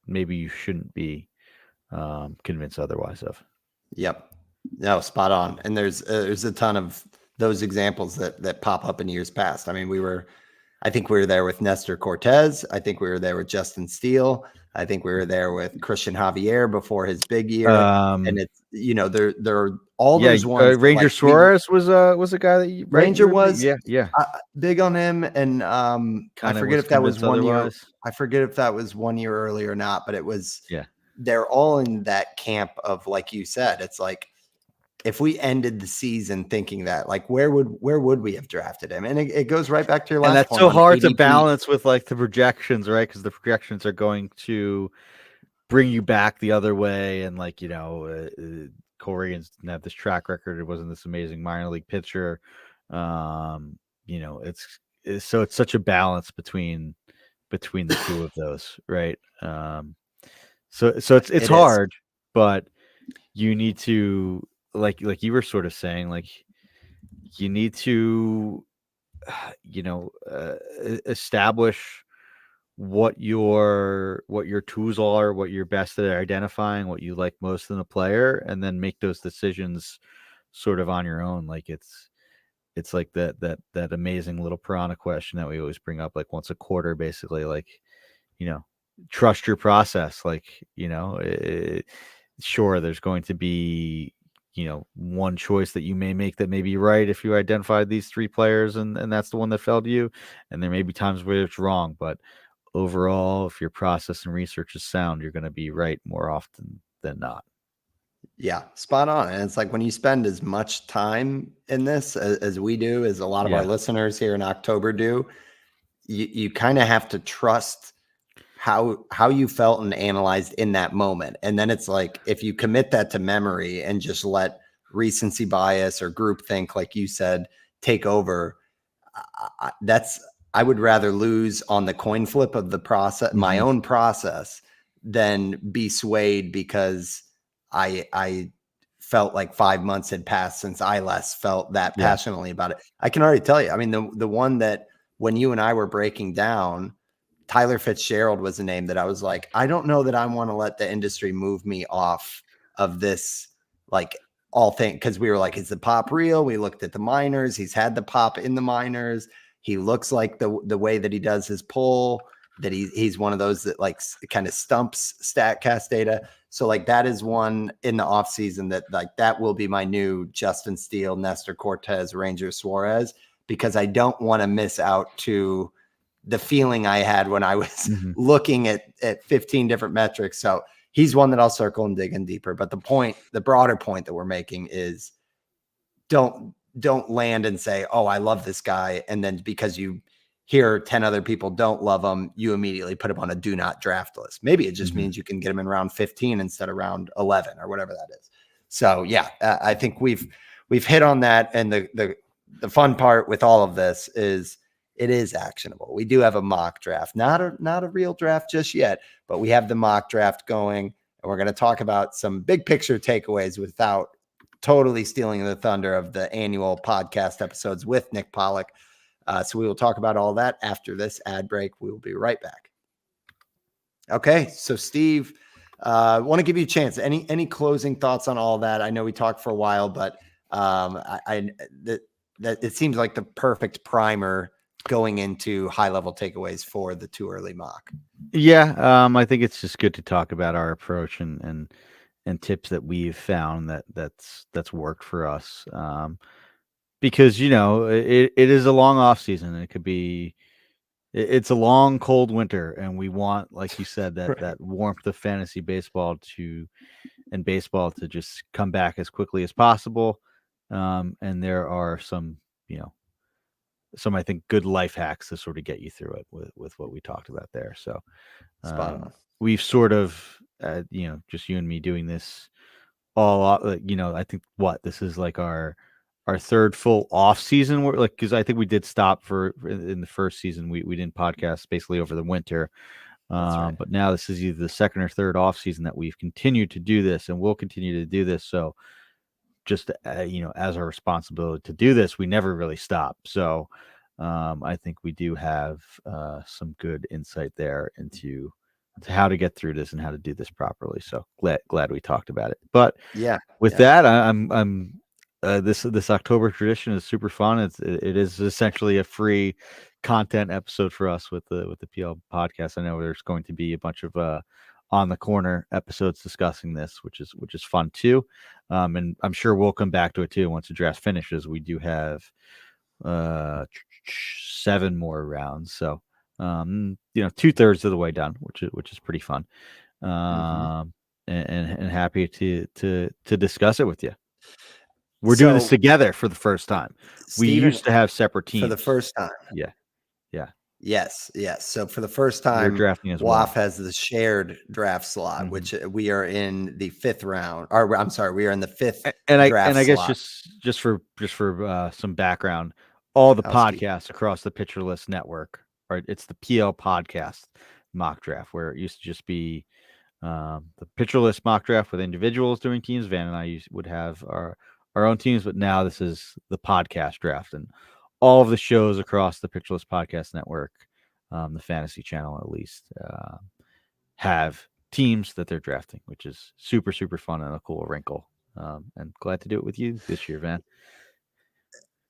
maybe you shouldn't be convinced otherwise of. Yep. No, spot on. And there's a ton of those examples that pop up in years past. I mean, I think we were there with Nestor Cortez. I think we were there with Justin Steele. I think we were there with Christian Javier before his big year. And it's, there are all those ones. Ranger Suarez was a guy that you, right? Ranger was, yeah, big on him. And I forget if that was 1 year. I forget if that was 1 year early or not, but it was, they're all in that camp of, like you said, it's like, if we ended the season thinking that, like, where would we have drafted him? And it goes right back to your last and that's point so hard ADP. to balance with like the projections, right? Because the projections are going to bring you back the other way, and like Cole Reagans didn't have this track record. It wasn't this amazing minor league pitcher. It's such a balance between the two of those, right? So it's hard, but you need to, like you were sort of saying, like you need to establish what your tools are, what you're best at identifying, what you like most in a player, and then make those decisions sort of on your own. Like it's like that amazing little piranha question that we always bring up, like once a quarter, basically, like trust your process. Like sure, there's going to be one choice that you may make that may be right if you identified these three players and that's the one that fell to you, and there may be times where it's wrong, but overall, if your process and research is sound, you're going to be right more often than not. Yeah, spot on. And it's like when you spend as much time in this as we do, as a lot of our listeners here in October do, you kind of have to trust how you felt and analyzed in that moment. And then it's like, if you commit that to memory and just let recency bias or groupthink, like you said, take over, I would rather lose on the coin flip of the process, my own process, than be swayed because I felt like 5 months had passed since I last felt that passionately about it. I can already tell you, I mean, the one that when you and I were breaking down, Tyler Fitzgerald was a name that I was like, I don't know that I want to let the industry move me off of this, like, all thing, because we were like, is the pop real? We looked at the minors. He's had the pop in the minors. He looks like the way that he does his pull, that he's one of those that like kind of stumps StatCast data. So like that is one in the offseason that will be my new Justin Steele, Nestor Cortez, Ranger Suarez, because I don't want to miss out to the feeling I had when I was looking at 15 different metrics. So he's one that I'll circle and dig in deeper. But the broader point that we're making is don't land and say, oh, I love this guy. And then because you hear 10 other people don't love him, you immediately put him on a do not draft list. Maybe it just means you can get him in round 15 instead of round 11 or whatever that is. So yeah, I think we've hit on that. And the fun part with all of this is it is actionable. We do have a mock draft, not a real draft just yet, but we have the mock draft going, and we're going to talk about some big picture takeaways without totally stealing the thunder of the annual podcast episodes with Nick Pollock. So we will talk about all that after this ad break. We will be right back. Okay, so Steve, I want to give you a chance. Any closing thoughts on all that? I know we talked for a while, but that it seems like the perfect primer going into high level takeaways for the too early mock. Yeah, I think it's just good to talk about our approach and tips that we've found that's worked for us. Because it is a long off season. It could be, it's a long cold winter, and we want, like you said, that warmth of fantasy baseball to just come back as quickly as possible. And there are some I think good life hacks to sort of get you through it with what we talked about there. So we've sort of, just you and me doing this all, I think this is like our third full off season, where like, cause I think we did stop in the first season. We didn't podcast basically over the winter. Right. But now this is either the second or third off season that we've continued to do this, and we'll continue to do this. So just as our responsibility to do this, we never really stop. So I think we do have some good insight there into how to get through this and how to do this properly. So glad we talked about it. But Yeah. with that, I'm this October tradition is super fun. It is essentially a free content episode for us with the PL podcast. I know there's going to be a bunch of on the corner episodes discussing this, which is fun too. And I'm sure we'll come back to it too once the draft finishes. We do have 7 more rounds, so 2/3 of the way done, which is pretty fun. And happy to discuss it with you. We're doing this together for the first time. We used to have separate teams for the first time. Yeah. Yes. So for the first We're time, drafting as WAF one. has the shared draft slot, Mhm. which we are in the 5th round. Or I'm sorry, we are in the 5th And I draft guess slot. just for some background, all the Housekeeping. podcasts across the Pitcher List network, right? It's the PL podcast mock draft, where it used to just be the Pitcher List mock draft with individuals doing teams. Van and I would have our own teams, but now this is the podcast draft, and all of the shows across the Pitcher List podcast network, the fantasy channel at least, have teams that they're drafting, which is super fun and a cool wrinkle. And glad to do it with you this year, Van.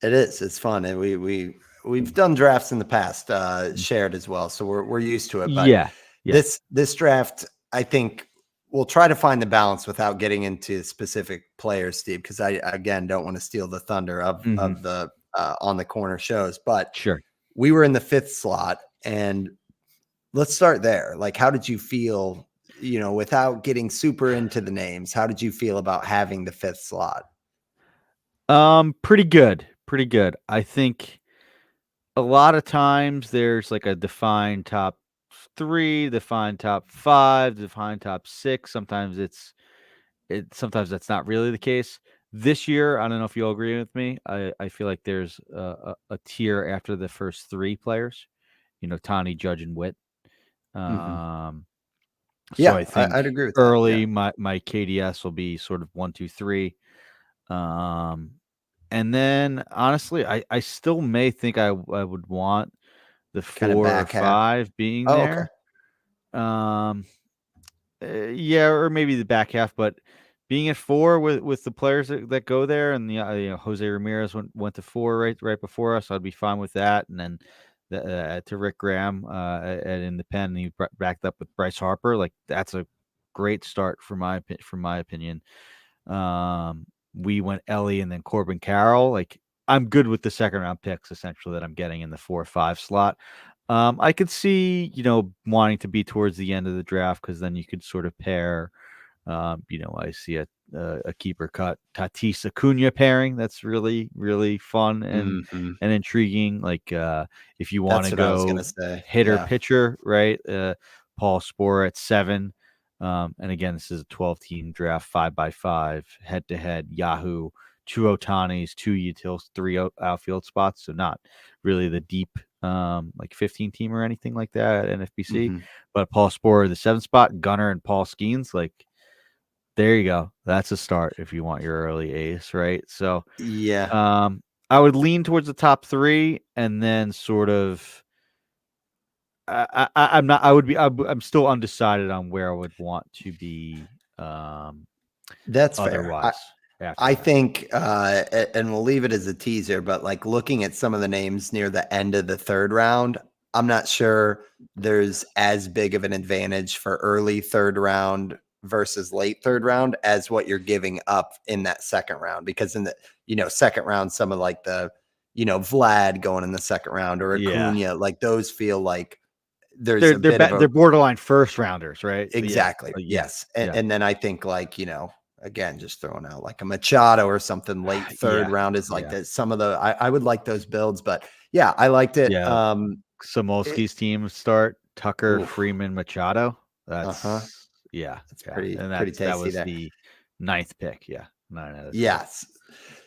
It is. It's fun, and we've done drafts in the past, shared as well, so we're used to it. But Yeah. this draft, I think we'll try to find the balance without getting into specific players, Steve, because I again don't want to steal the thunder of the on the corner shows. But Sure. we were in the 5th slot, and let's start there. Like, how did you feel? Without getting super into the names, how did you feel about having the 5th slot? Pretty good. I think a lot of times there's like a defined top 3, defined top 5, defined top 6. Sometimes sometimes that's not really the case. This year, I don't know if you'll agree with me. I feel like there's a tier after the first 3 players. Tani, Judge, and Witt. So I think I'd agree with early that. my KDS will be sort of 1, 2, 3. And then honestly, I still may think I would want the Kinda 4 or back half. 5 being Oh, okay. there. Yeah, or maybe the back half, but being at 4 with the players that go there, and Jose Ramirez went to 4 right before us, I'd be fine with that. And then to Rick Graham at Independent, he backed up with Bryce Harper. Like, that's a great start for my opinion. We went Ellie and then Corbin Carroll. Like, I'm good with the second round picks essentially that I'm getting in the 4 or 5 slot. I could see, wanting to be towards the end of the draft, because then you could sort of pair, I see a keeper cut Tatis Acuna pairing that's really, really fun and intriguing. Like, if you want That's to what I was go gonna say. hitter Yeah. pitcher, right? Paul Sporer at 7. And again, this is a 12-team draft, 5x5, head-to-head, Yahoo, 2 Otanis, 2 utils, 3 outfield spots. So not really the deep, like 15-team or anything like that at NFBC. But Paul Sporer, the 7 spot, Gunnar and Paul Skeens, like, there you go. That's a start if you want your early ace, right? So Yeah. I would lean towards the top 3, and then sort of I'm not. I'm still undecided on where I would want to be. That's fair. Otherwise, I think, and we'll leave it as a teaser, but like looking at some of the names near the end of the 3rd round, I'm not sure there's as big of an advantage for early 3rd round versus late 3rd round as what you're giving up in that 2nd round. Because in the 2nd round, some of like the Vlad going in the 2nd round, or Acuna, like those feel like there's a bit of a they're borderline first rounders, right? exactly. Yeah. Yes. And then I think, like, again, just throwing out like a Machado or something late 3rd round is like that. Some of the I would like those builds, but yeah, I liked it. Yeah. Samolski's team start Tucker, Freeman, Machado. That's That's pretty tasty. That was there. the 9th pick. Yeah. 9 out of 10. Yes.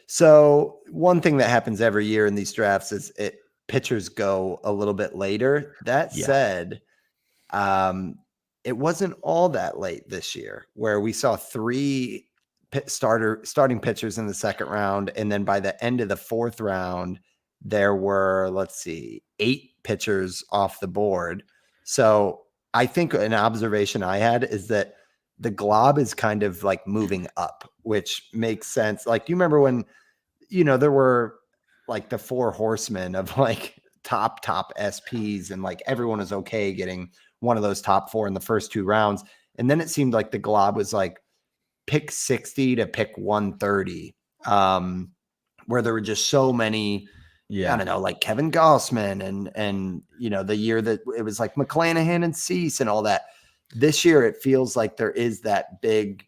So one thing that happens every year in these drafts is pitchers go a little bit later. That said, it wasn't all that late this year, where we saw 3 starting pitchers in the second round, and then by the end of the fourth round, there were, let's see, 8 pitchers off the board. So I think an observation I had is that the glob is kind of like moving up, which makes sense. Like, you remember when, there were like the 4 horsemen of like top SPs, and like everyone was okay getting one of those top 4 in the first 2 rounds. And then it seemed like the glob was like pick 60 to pick 130, where there were just so many, I don't know, like Kevin Gossman and the year that it was like McClanahan and Cease and all that. This year, it feels like there is that big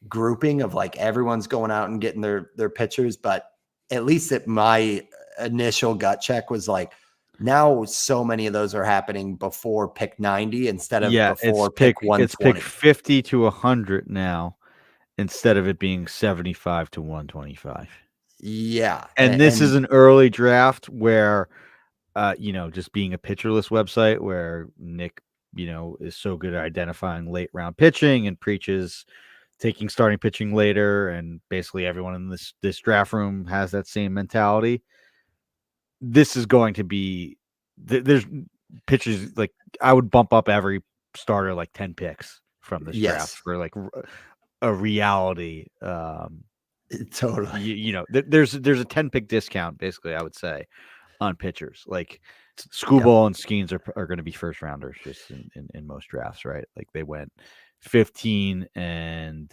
grouping of like everyone's going out and getting their pitchers. But at least at my initial gut check was like, now so many of those are happening before pick 90 instead of before pick 120. It's pick 50 to 100 now, instead of it being 75 to 125. Yeah. And this is an early draft where, just being a pitcherless website where Nick, is so good at identifying late round pitching and preaches taking starting pitching later. And basically everyone in this draft room has that same mentality. This is going to be, there's pitchers, like I would bump up every starter like 10 picks from this draft for like a reality. Totally. There's a 10 pick discount, basically, I would say, on pitchers. Like Skubal and Skeens are going to be first rounders just in most drafts, right? Like they went 15 and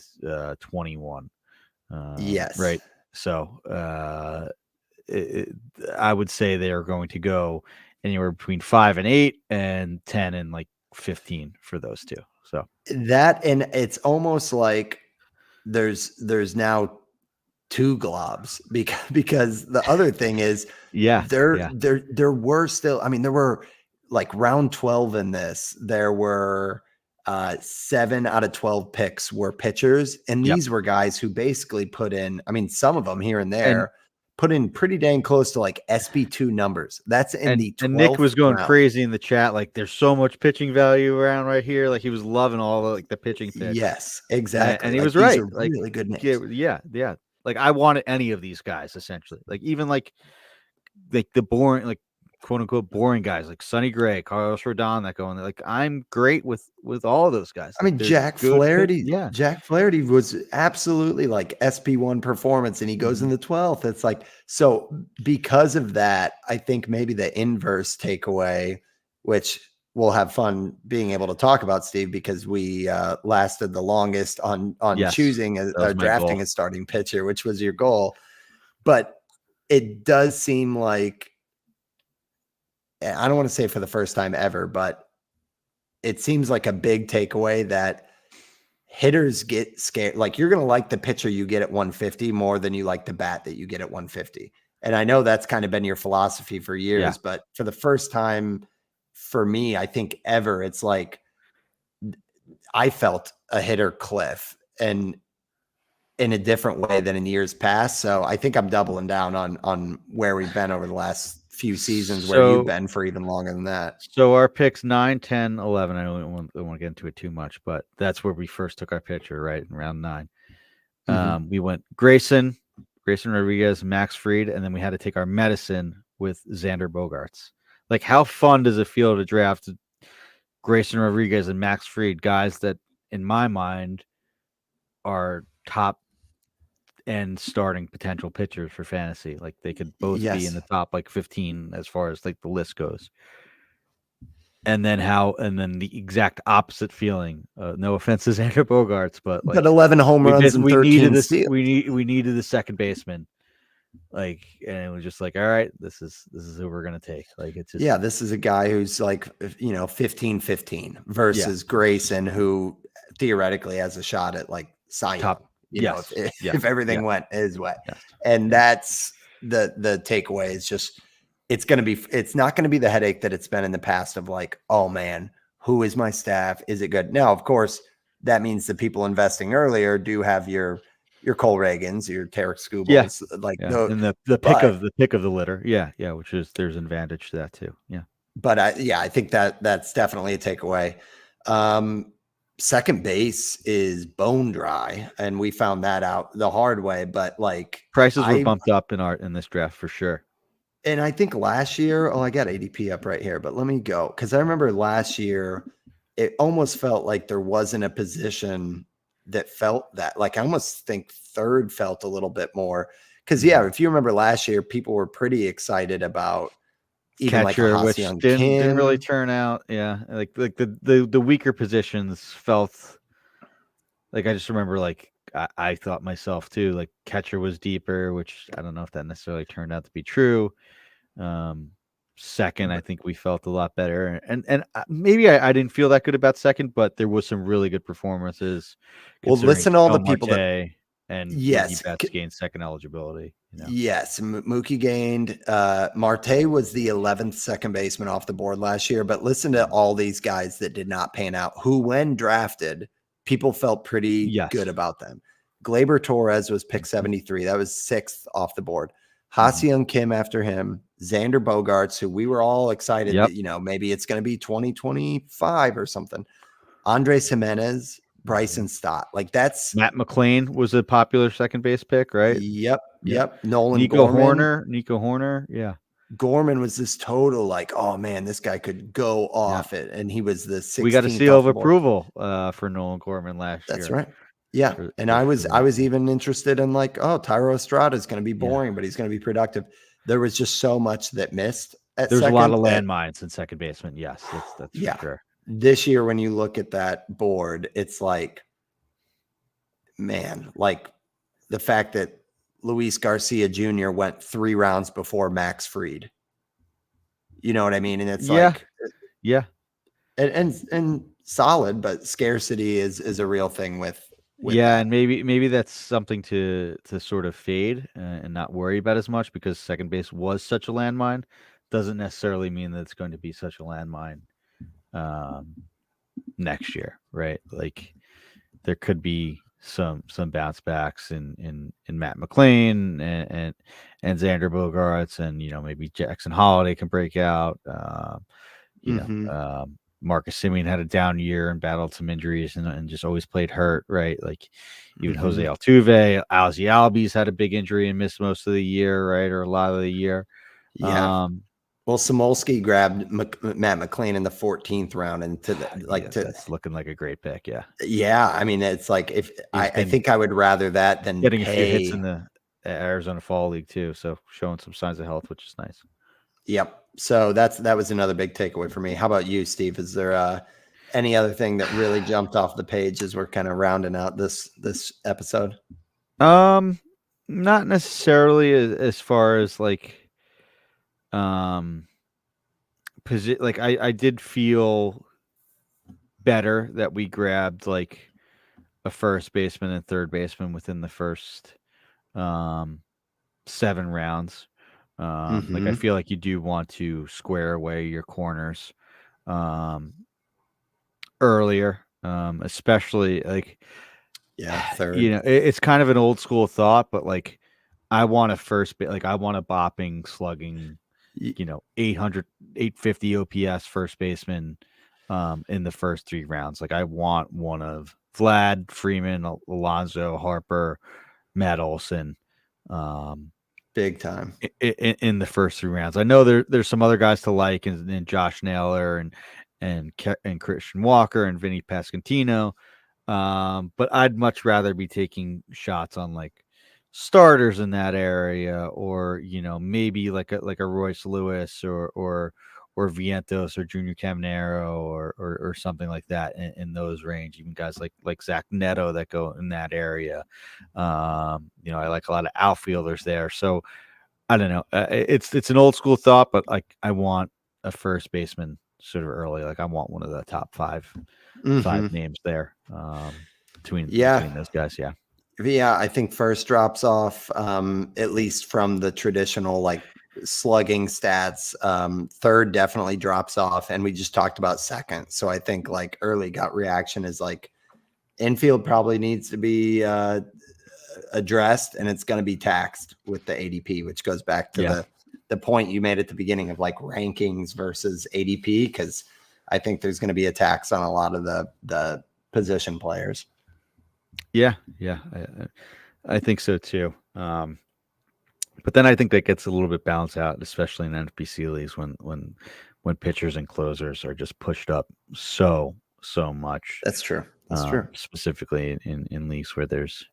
21. Yes. Right. So I would say they are going to go anywhere between 5 and 8 and 10 and like 15 for those two. So that, and it's almost like there's now 2 globs because the other thing is there were still, I mean, there were like round 12 in this, there were 7 out of 12 picks were pitchers, and these were guys who basically put in, I mean, some of them here and there put in pretty dang close to like SB2 numbers. That's in the 12th and Nick was going round. crazy in the chat, like there's so much pitching value around right here. Like he was loving all the like the pitching picks. Yes, exactly. And he like, was right. Like really good names. Yeah. Like I wanted any of these guys essentially. Like even like the boring, like quote unquote boring guys like Sonny Gray, Carlos Rodon that go in there. Like I'm great with all of those guys. I mean, Jack Flaherty. Jack Flaherty was absolutely like SP1 performance, and he goes in the 12th. It's like, so because of that, I think maybe the inverse takeaway, which we'll have fun being able to talk about, Steve, because we lasted the longest on choosing drafting a starting pitcher, which was your goal. But it does seem like, I don't want to say for the first time ever, but it seems like a big takeaway that hitters get scared. Like you're going to like the pitcher you get at 150 more than you like the bat that you get at 150. And I know that's kind of been your philosophy for years, but for the first time for me, I think ever, it's like I felt a hitter cliff, and in a different way than in years past. So I think I'm doubling down on where we've been over the last few seasons, where you've been for even longer than that. So our picks 9, 10, 11. I don't want to get into it too much, but that's where we first took our pitcher, right? In round 9. We went Grayson Rodriguez, Max Fried, and then we had to take our medicine with Xander Bogaerts. Like, how fun does it feel to draft Grayson Rodriguez and Max Fried, guys that in my mind are top and starting potential pitchers for fantasy? Like they could both be in the top like 15 as far as like the list goes. And then the exact opposite feeling. No offense to Xander Bogaerts, but 11 home runs and 13 steals. We needed the second baseman. Like, and it was just like, all right, this is who we're gonna take. Like, it's just, this is a guy who's like 15-15 versus Grayson, who theoretically has a shot at like Cy Young. If everything went his way. And that's the takeaway is just, it's not going to be the headache that it's been in the past of like, oh man, who is my staff? Is it good? Now, of course, that means the people investing earlier do have your Cole Reagans, your Tarek Skubals, and the pick of the litter. Which is, there's an advantage to that too. But I think that's definitely a takeaway. second base is bone dry, and we found that out the hard way. But like prices were bumped up in this draft for sure. And I think last year, I got ADP up right here, but let me go. Because I remember last year, it almost felt like there wasn't a position that felt that. Like I almost think third felt a little bit more. Because if you remember last year, people were pretty excited about even catcher, like a which Ha-Seong didn't really Kim. turn out. Yeah, like the weaker positions felt like I just remember like I thought myself too. Like catcher was deeper, which I don't know if that necessarily turned out to be true. Second, I think we felt a lot better, and maybe I didn't feel that good about second, but there was some really good performances. Well, listen to all the people that and yes, Mookie Betts gained second eligibility. Yes, Mookie gained. Marte was the 11th second baseman off the board last year, but listen to all these guys that did not pan out, who when drafted, people felt pretty good about them. Gleyber Torres was pick 73. That was 6th off the board. Ha-Seong Kim after him, Xander Bogaerts, who we were all excited that, maybe it's going to be 2025 or something. Andres Jimenez, Bryson Stott. Like that's Matt McLean was a popular second base pick, right? Yep. Nolan Nico Gorman. Horner. Yeah. Gorman was this total like, oh man, this guy could go off it. And he was the 16th. We got a seal of approval for Nolan Gorman last year. That's right. Yeah. And I was even interested in like, Tyro Estrada is going to be boring, but he's going to be productive. There was just so much that missed at There's second. A lot of landmines in second baseman. Yes, that's for sure. This year, when you look at that board, it's like, man, like the fact that Luis Garcia Jr. went 3 rounds before Max Fried. You know what I mean? And it's and solid, but scarcity is a real thing with that. And maybe that's something to sort of fade and not worry about as much, because second base was such a landmine. Doesn't necessarily mean that it's going to be such a landmine next year, right? Like there could be some bounce backs in Matt McLean and Xander Bogaerts, and maybe Jackson Holiday can break out. Marcus Semien had a down year and battled some injuries and just always played hurt, right? Like even Jose Altuve, Ozzie Albies had a big injury and missed most of the year, right, or a lot of the year. Yeah. Well, Samolsky grabbed Matt McLean in the 14th round, and that's looking like a great pick. Yeah. Yeah. I mean, it's like I think I would rather that than getting a few hits in the Arizona Fall League too. So showing some signs of health, which is nice. Yep. So that was another big takeaway for me. How about you, Steve? Is there any other thing that really jumped off the page as we're kind of rounding out this episode? Not necessarily as far as like, I did feel better that we grabbed like a first baseman and third baseman within the first 7 rounds. Like I feel like you do want to square away your corners earlier, especially like third. It's kind of an old school thought, but like I want a bopping, slugging, 850 OPS first baseman in the first 3 rounds. Like I want one of Vlad, Freeman, Alonso, Harper, Matt Olson. Big time in the first 3 rounds. I know there's some other guys to like, and Josh Naylor and Christian Walker and Vinny Pasquantino, but I'd much rather be taking shots on like starters in that area, or maybe like a Royce Lewis or Vientos or Junior Caminero or something like that in those range. Even guys like Zach Neto that go in that area. I like a lot of outfielders there. So I don't know. It's an old school thought, but like I want a first baseman sort of early. Like I want one of the top 5 names there between those guys. Yeah. Yeah, I think first drops off, at least from the traditional like slugging stats. Third definitely drops off, and we just talked about second. So I think like early gut reaction is like infield probably needs to be addressed, and it's going to be taxed with the ADP, which goes back to the point you made at the beginning of like rankings versus ADP, because I think there's going to be a tax on a lot of the position players. Yeah, I think so too. But then I think that gets a little bit balanced out, especially in NFBC leagues when pitchers and closers are just pushed up so much. That's true. That's true. Specifically in leagues where there's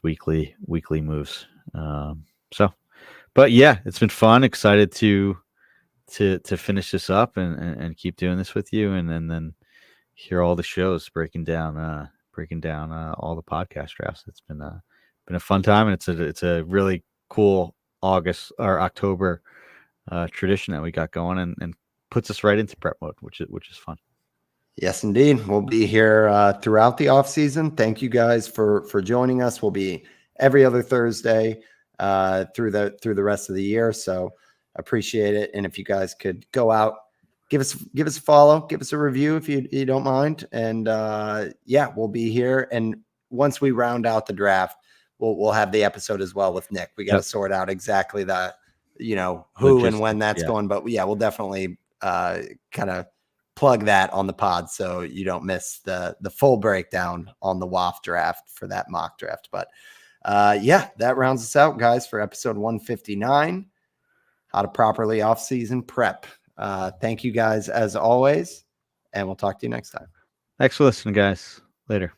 weekly moves. But yeah, it's been fun. Excited to finish this up and keep doing this with you, and then hear all the shows breaking down all the podcast drafts. It's been a fun time, and it's a really cool August or October tradition that we got going, and puts us right into prep mode, which is fun. Yes, indeed. We'll be here throughout the off season. Thank you guys for joining us. We'll be every other Thursday through the rest of the year. So appreciate it. And if you guys could go out, give us a follow, give us a review if you don't mind. And yeah, we'll be here. And once we round out the draft, we'll have the episode as well with Nick. We got to sort out exactly that, who and when that's going. But yeah, we'll definitely kind of plug that on the pod so you don't miss the full breakdown on the WAF draft for that mock draft. But yeah, that rounds us out, guys, for episode 159, how to properly off-season prep. Thank you guys as always, and we'll talk to you next time. Thanks for listening, guys. Later.